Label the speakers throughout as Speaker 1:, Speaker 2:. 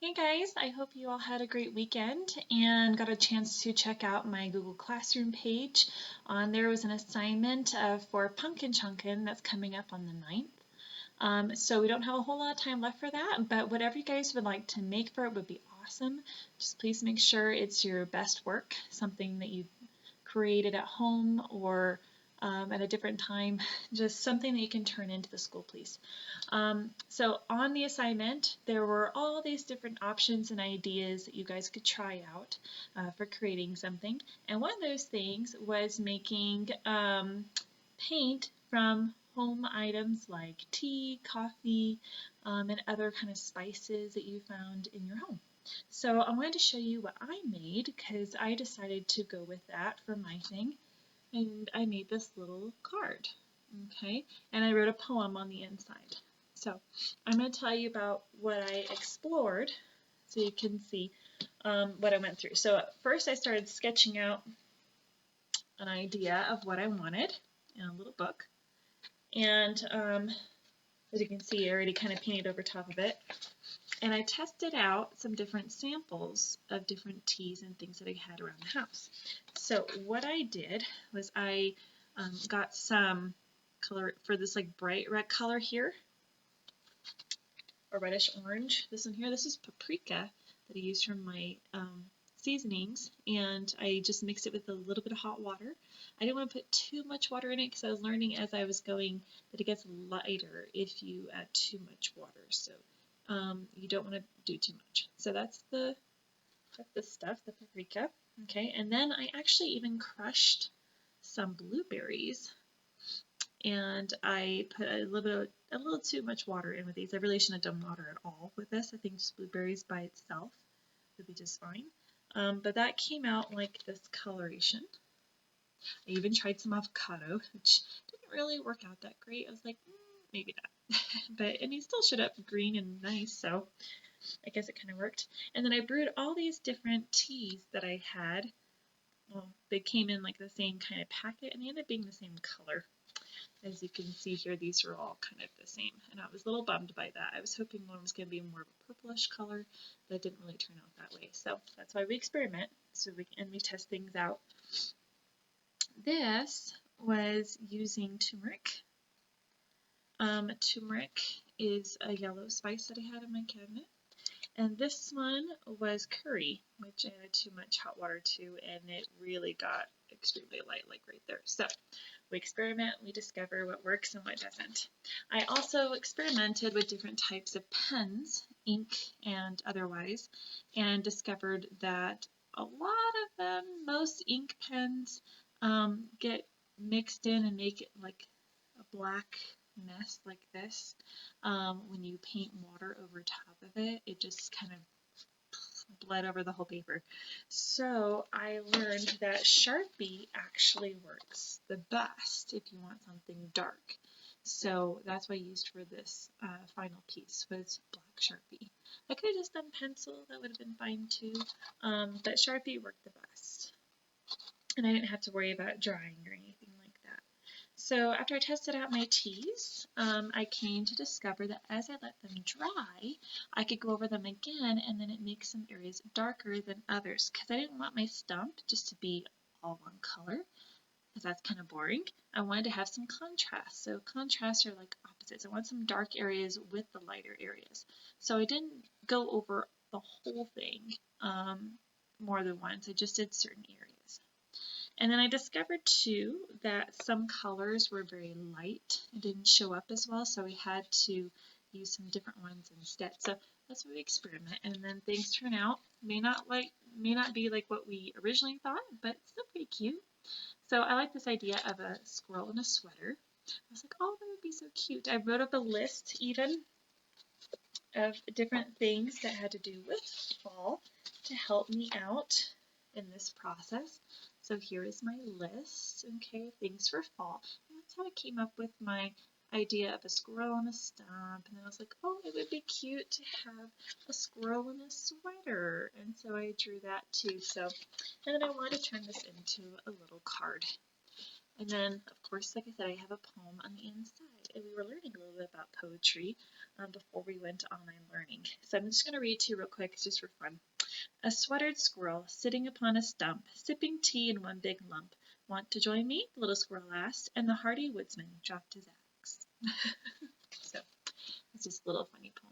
Speaker 1: Hey guys, I hope you all had a great weekend and got a chance to check out my Google Classroom page. On there was an assignment for Pumpkin Chunkin that's coming up on the 9th. So we don't have a whole lot of time left for that, but whatever you guys would like to make for it would be awesome. Just please make sure it's your best work, something that you created at home or at a different time, just something that you can turn into the school, please. So on the assignment, there were all these different options and ideas that you guys could try out for creating something. And one of those things was making paint from home items like tea, coffee, and other kind of spices that you found in your home. So I wanted to show you what I made because I decided to go with that for my thing. And I made this little card, okay? And I wrote a poem on the inside. So I'm going to tell you about what I explored so you can see what I went through. So first I started sketching out an idea of what I wanted in a little book. And as you can see, I already kind of painted over top of it. And I tested out some different samples of different teas and things that I had around the house. So what I did was I got some color for this like bright red color here, or reddish orange. This one here, this is paprika that I used from my seasonings, and I just mixed it with a little bit of hot water. I didn't want to put too much water in it because I was learning as I was going that it gets lighter if you add too much water. So you don't want to do too much. So that's the stuff, the paprika. Okay, and then I actually even crushed some blueberries, and I put a little too much water in with these. I really shouldn't have done water at all with this. I think just blueberries by itself would be just fine. But that came out like this coloration. I even tried some avocado, which didn't really work out that great. I was like, maybe not. But and he still showed up green and nice, so I guess it kind of worked. And then I brewed all these different teas that I had. Well, they came in like the same kind of packet, and they ended up being the same color. As you can see here, these are all kind of the same, and I was a little bummed by that. I was hoping one was going to be more of a purplish color, but it didn't really turn out that way. So that's why we experiment, we test things out. This was using turmeric. Turmeric is a yellow spice that I had in my cabinet. And this one was curry, which I added too much hot water to, and it really got extremely light, like right there. So we experiment, we discover what works and what doesn't. I also experimented with different types of pens, ink and otherwise, and discovered that a lot of them, most ink pens, get mixed in and make it like a black mess like this. When you paint water over top of it, it just kind of bled over the whole paper. So I learned that Sharpie actually works the best if you want something dark. So that's what I used for this final piece was black Sharpie. I could have just done pencil, that would have been fine too, but Sharpie worked the best. And I didn't have to worry about drying or anything like that. So after I tested out my teas, I came to discover that as I let them dry, I could go over them again, and then it makes some areas darker than others because I didn't want my stump just to be all one color because that's kind of boring. I wanted to have some contrast. So contrasts are like opposites. I want some dark areas with the lighter areas. So I didn't go over the whole thing more than once. I just did certain areas. And then I discovered too that some colors were very light and didn't show up as well, so we had to use some different ones instead. So that's what we experiment, and then things turn out may not be like what we originally thought, but still pretty cute. So I like this idea of a squirrel in a sweater. I was like, oh, that would be so cute. I wrote up a list even of different things that had to do with fall to help me out in this process. So here is my list, okay, things for fall. And that's how I came up with my idea of a squirrel on a stump. And then I was like, oh, it would be cute to have a squirrel in a sweater. And so I drew that too. So, and then I wanted to turn this into a little card. And then, of course, like I said, I have a poem on the inside. And we were learning a little bit about poetry before we went to online learning. So I'm just going to read to you real quick, just for fun. A sweatered squirrel sitting upon a stump, sipping tea in one big lump. Want to join me? The little squirrel asked, and the hardy woodsman dropped his axe. So it's just a little funny poem.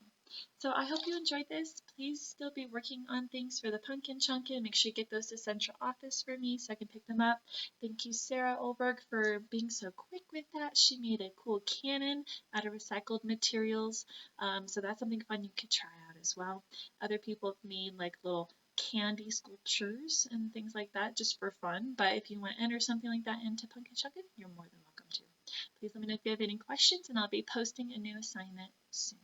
Speaker 1: So I hope you enjoyed this. Please still be working on things for the Pumpkin Chunkin. Make sure you get those to central office for me so I can pick them up. Thank you, Sarah Olberg, for being so quick with that. She made a cool cannon out of recycled materials. So that's something fun you could try out as well. Other people have made like little candy sculptures and things like that just for fun. But if you want to enter something like that into Pumpkin Chunkin, you're more than welcome to. Please let me know if you have any questions, and I'll be posting a new assignment soon.